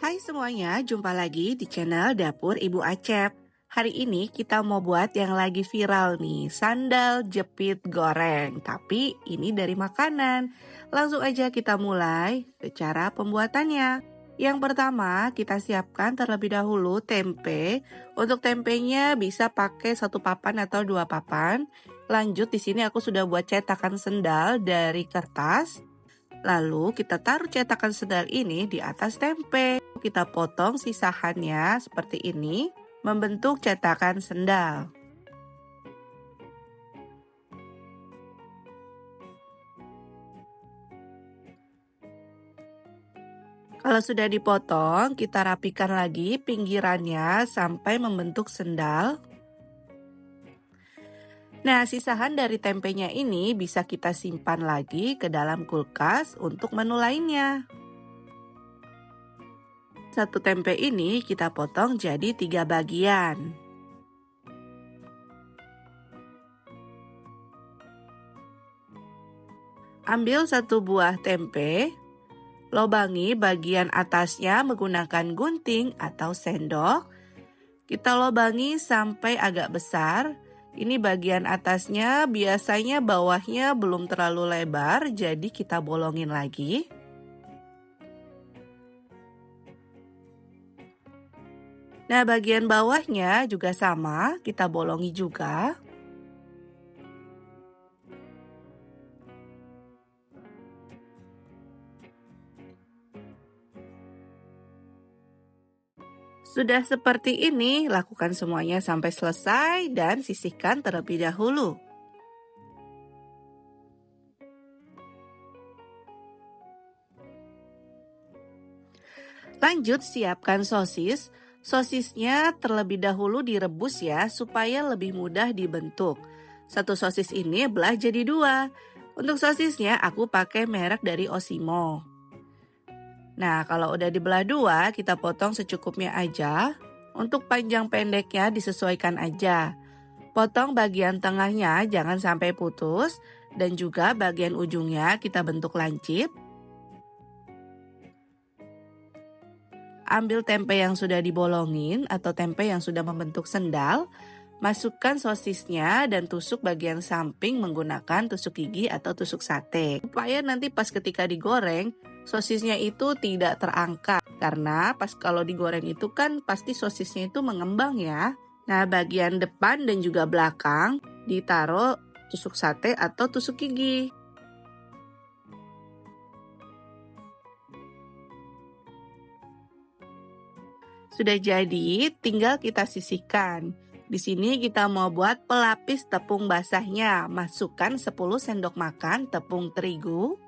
Hai semuanya, jumpa lagi di channel Dapur Ibu Acep. Hari ini kita mau buat yang lagi viral nih, sandal jepit goreng. Tapi ini dari makanan. Langsung aja kita mulai ke cara pembuatannya. Yang pertama, kita siapkan terlebih dahulu tempe. Untuk tempenya bisa pakai 1 papan atau 2 papan. Lanjut di sini aku sudah buat cetakan sendal dari kertas. Lalu kita taruh cetakan sendal ini di atas tempe. Kita potong sisahannya seperti ini, membentuk cetakan sendal. Kalau sudah dipotong, kita rapikan lagi pinggirannya sampai membentuk sendal. Nah, sisahan dari tempenya ini bisa kita simpan lagi ke dalam kulkas untuk menu lainnya. Satu tempe ini kita potong jadi 3 bagian. Ambil 1 buah tempe, lobangi bagian atasnya menggunakan gunting atau sendok. Kita lobangi sampai agak besar. Ini bagian atasnya, biasanya bawahnya belum terlalu lebar, jadi kita bolongin lagi. Nah, bagian bawahnya juga sama, kita bolongi juga. Sudah seperti ini, lakukan semuanya sampai selesai dan sisihkan terlebih dahulu. Lanjut, siapkan sosis. Sosisnya terlebih dahulu direbus ya, supaya lebih mudah dibentuk. 1 sosis ini belah jadi 2. Untuk sosisnya aku pakai merek dari Osimo. Nah, kalau udah dibelah 2, kita potong secukupnya aja. Untuk panjang pendeknya disesuaikan aja. Potong bagian tengahnya jangan sampai putus. Dan juga bagian ujungnya kita bentuk lancip. Ambil tempe yang sudah dibolongin atau tempe yang sudah membentuk sendal. Masukkan sosisnya dan tusuk bagian samping menggunakan tusuk gigi atau tusuk sate. Supaya nanti pas ketika digoreng, sosisnya itu tidak terangkat. Karena pas kalau digoreng itu kan pasti sosisnya itu mengembang ya. Nah, bagian depan dan juga belakang ditaruh tusuk sate atau tusuk gigi. Sudah jadi, tinggal kita sisihkan. Di sini kita mau buat pelapis tepung basahnya. Masukkan 10 sendok makan tepung terigu.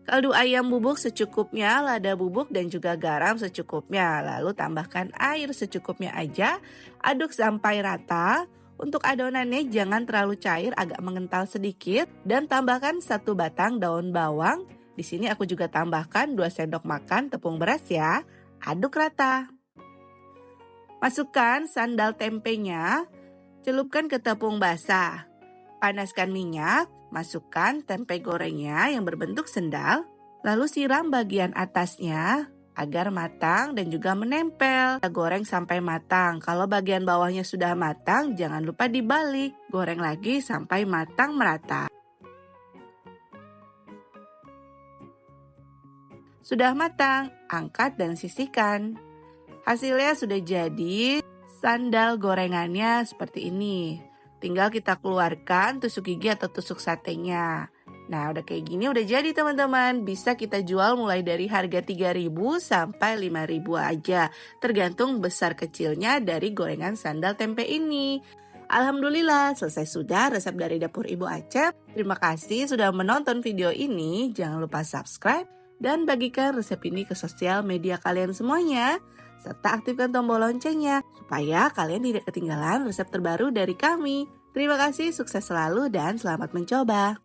Kaldu ayam bubuk secukupnya, lada bubuk dan juga garam secukupnya. Lalu tambahkan air secukupnya aja. Aduk sampai rata. Untuk adonannya jangan terlalu cair, agak mengental sedikit. Dan tambahkan 1 batang daun bawang. Di sini aku juga tambahkan 2 sendok makan tepung beras ya. Aduk rata. Masukkan sandal tempenya, celupkan ke tepung basah. Panaskan minyak, masukkan tempe gorengnya yang berbentuk sendal, lalu siram bagian atasnya agar matang dan juga menempel. Kita goreng sampai matang. Kalau bagian bawahnya sudah matang, jangan lupa dibalik. Goreng lagi sampai matang merata. Sudah matang, angkat dan sisihkan. Hasilnya sudah jadi, sandal gorengannya seperti ini. Tinggal kita keluarkan tusuk gigi atau tusuk satenya. Nah, udah kayak gini udah jadi teman-teman. Bisa kita jual mulai dari harga 3.000 sampai 5.000 aja. Tergantung besar kecilnya dari gorengan sandal tempe ini. Alhamdulillah, selesai sudah resep dari Dapur Ibu Acep. Terima kasih sudah menonton video ini. Jangan lupa subscribe dan bagikan resep ini ke sosial media kalian semuanya. Serta aktifkan tombol loncengnya supaya kalian tidak ketinggalan resep terbaru dari kami. Terima kasih, sukses selalu dan selamat mencoba.